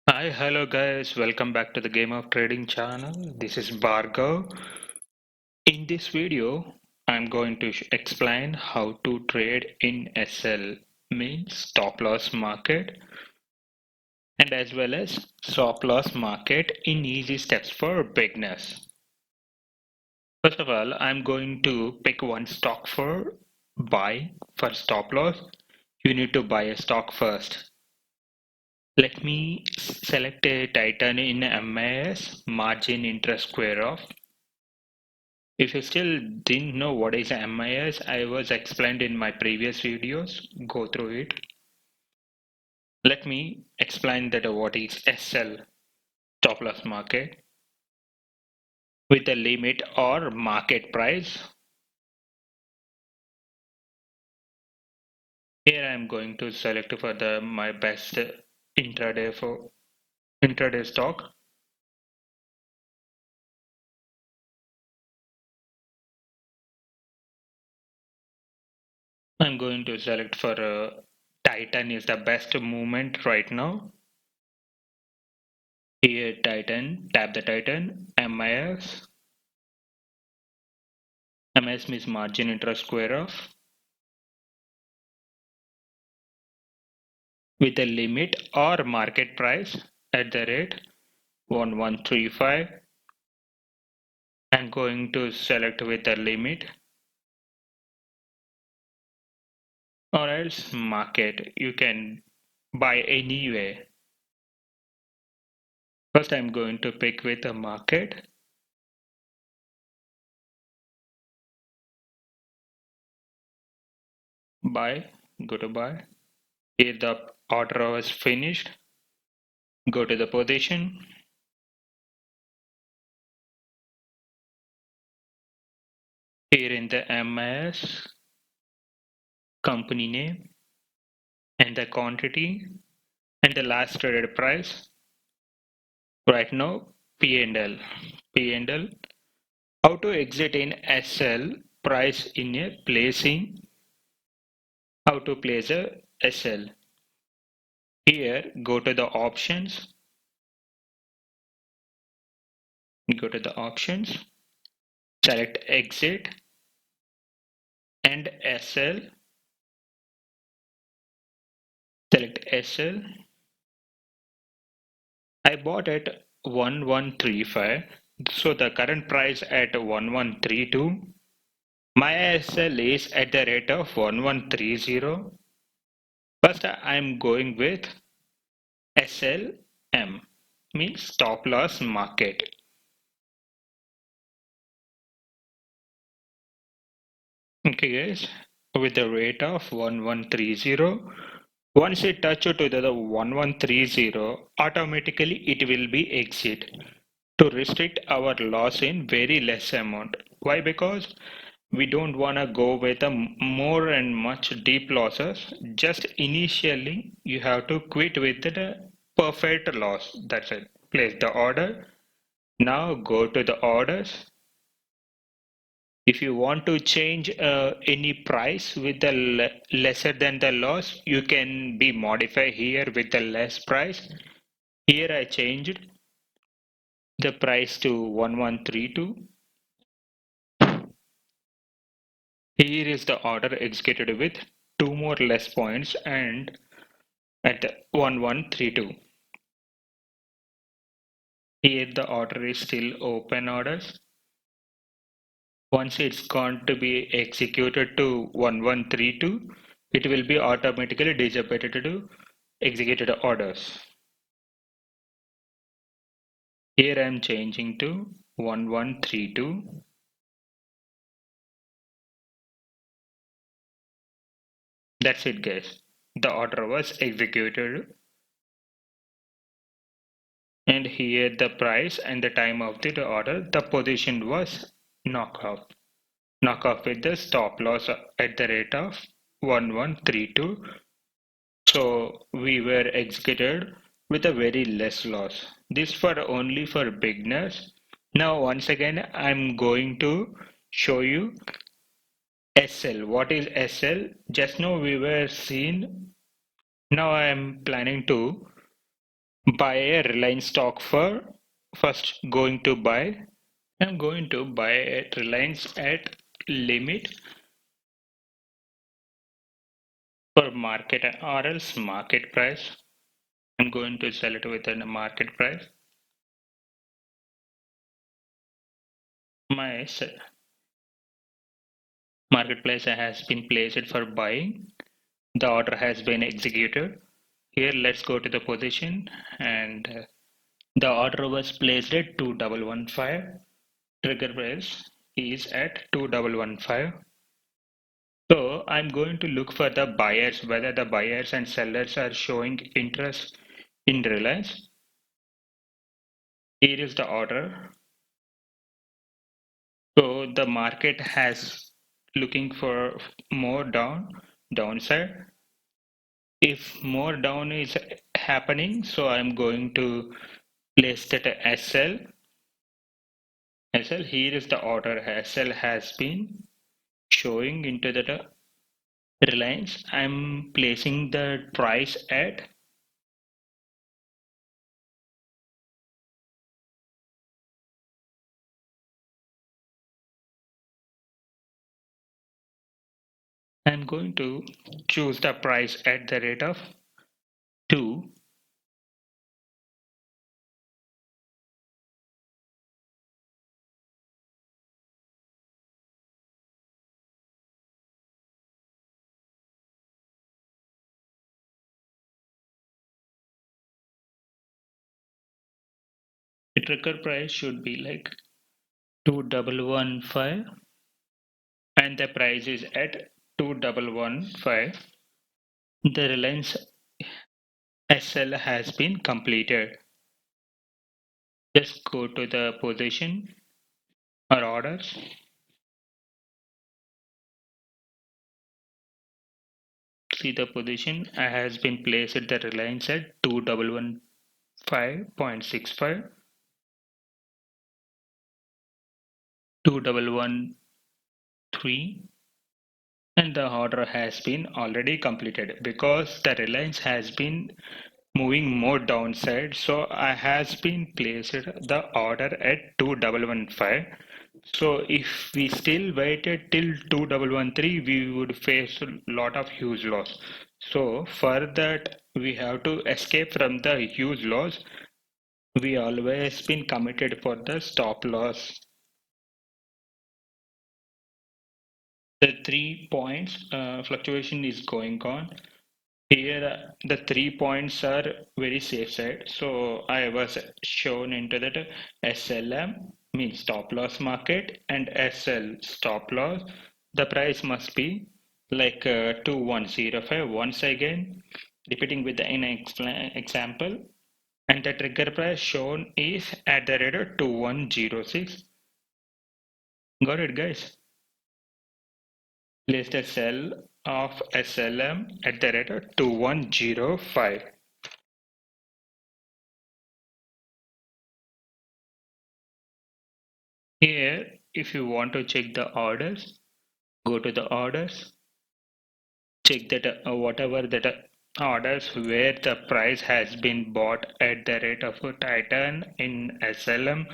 Hello guys, welcome back to the Game of Trading channel. This is Bhargav. In this video, I'm going to explain how to trade in SL, means stop loss market, and as well as stop loss market in easy steps for beginners. First of all, I'm going to pick one stock for buy for stop loss. You need to buy a stock first. Let me select a Titan in MIS, margin interest square of. If you still didn't know what is MIS, I was explained in my previous videos. Go through it. Let me explain that what is SL, stop loss market, with a limit or market price. Here I am going to select for my best intraday stock. I'm going to select for Titan is the best movement right now. Here Titan, tap the Titan, MIS means margin interest square of, with a limit or market price at the rate 1135. I'm going to select with a limit or else market. You can buy anyway. First I'm going to pick with a market. Buy, go to buy. Here the order was finished. Go to the position. Here in the MIS, company name and the quantity and the last traded price. Right now, P&L. P&L. How to exit in SL price in a placing. How to place a SL. Here, go to the options. Go to the options. Select exit and SL. Select SL. I bought at 1135. So the current price at 1132. My SL is at the rate of 1130. First I'm going with SLM, means stop loss market. Okay guys, with the rate of 1130, once it touches to the 1130, automatically it will be exit to restrict our loss in very less amount. Why? Because we don't want to go with a more and much deep losses. Just initially you have to quit with the perfect loss. That's it. Place the order. Now go to the orders. If you want to change any price with the lesser than the loss, you can be modify here with the less price. Here I changed the price to 1132. Here is the order executed with two more less points and at 1132. Here the order is still open orders. Once it's going to be executed to 1132, it will be automatically dissipated to executed orders. Here I am changing to 1132. That's it guys. The order was executed and here the price and the time of the order, the position was knock off. Knock off with the stop loss at the rate of 1132. So we were executed with a very less loss. This for only for beginners. Now once again I'm going to show you SL. What is SL? Just now we were seeing. Now I am planning to buy a Reliance stock for first going to buy. I'm going to buy at Reliance at limit for market or else market price. I'm going to sell it within a market price. My marketplace has been placed for buying. The order has been executed. Here, let's go to the position and the order was placed at 2115. Trigger price is at 2115. So I'm going to look for the buyers, whether the buyers and sellers are showing interest in Reliance. Here is the order. So the market has looking for more downside. If more down is happening, so I'm going to place that SL. SL, here is the order. SL has been showing into the Reliance. I'm placing the price at I'm going to choose the price at the rate of 2. The trigger price should be like 2115 and the price is at 2115. The Reliance SL has been completed. Just go to the position or orders. See the position has been placed at the Reliance at 2115.65, 2113, and the order has been already completed because the Reliance has been moving more downside, so I has been placed the order at 2115. So if we still waited till 2113, we would face a lot of huge loss. So for that, we have to escape from the huge loss. We always been committed for the stop loss. The 3 points fluctuation is going on. Here, the 3 points are very safe side. So I was shown into that SLM means stop loss market and SL stop loss. The price must be like 2105 once again, repeating with the example. And the trigger price shown is at the rate of 2106. Got it, guys? Place the sell of SLM at the rate of 2105. Here, if you want to check the orders, go to the orders, check that whatever that orders where the price has been bought at the rate of a Titan in SLM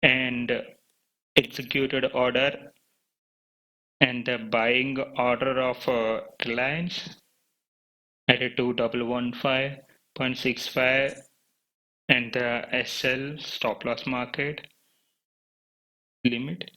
and executed order and the buying order of Reliance at a 2115.65 and the SL stop loss market limit.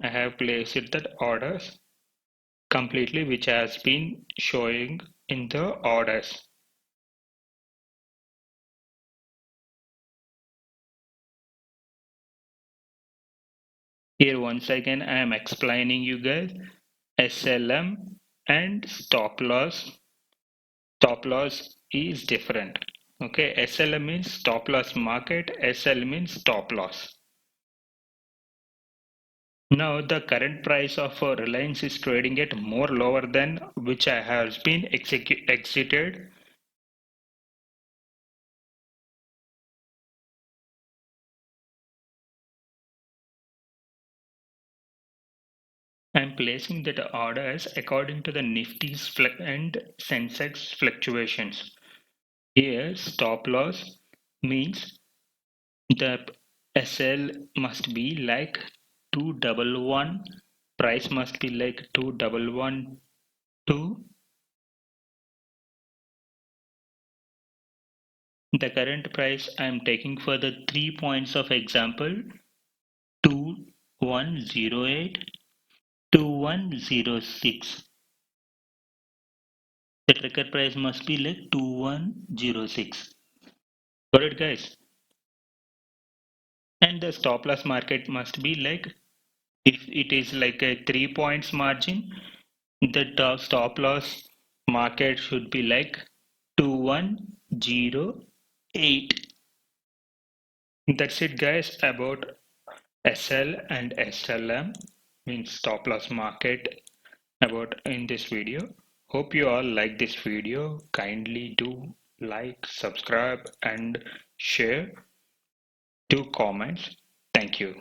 I have placed that orders completely which has been showing in the orders. Here once again I am explaining you guys SLM and stop loss. Stop loss is different. Okay, SLM means stop loss market, SL means stop loss. Now the current price of Reliance is trading at more lower than which I have been exited. I'm placing that orders according to the Nifty's and Sensex fluctuations. Here, stop loss means the SL must be like 211, price must be like 2112. The current price I am taking for the 3 points of example 2108, 2106. The trigger price must be like 2106. Got it, guys? And the stop loss market must be like, if it is like a 3 points margin, the stop loss market should be like 2108. That's it, guys, about SL and SLM, means stop loss market, about in this video. Hope you all like this video. Kindly do like, subscribe and share. Do comments. Thank you.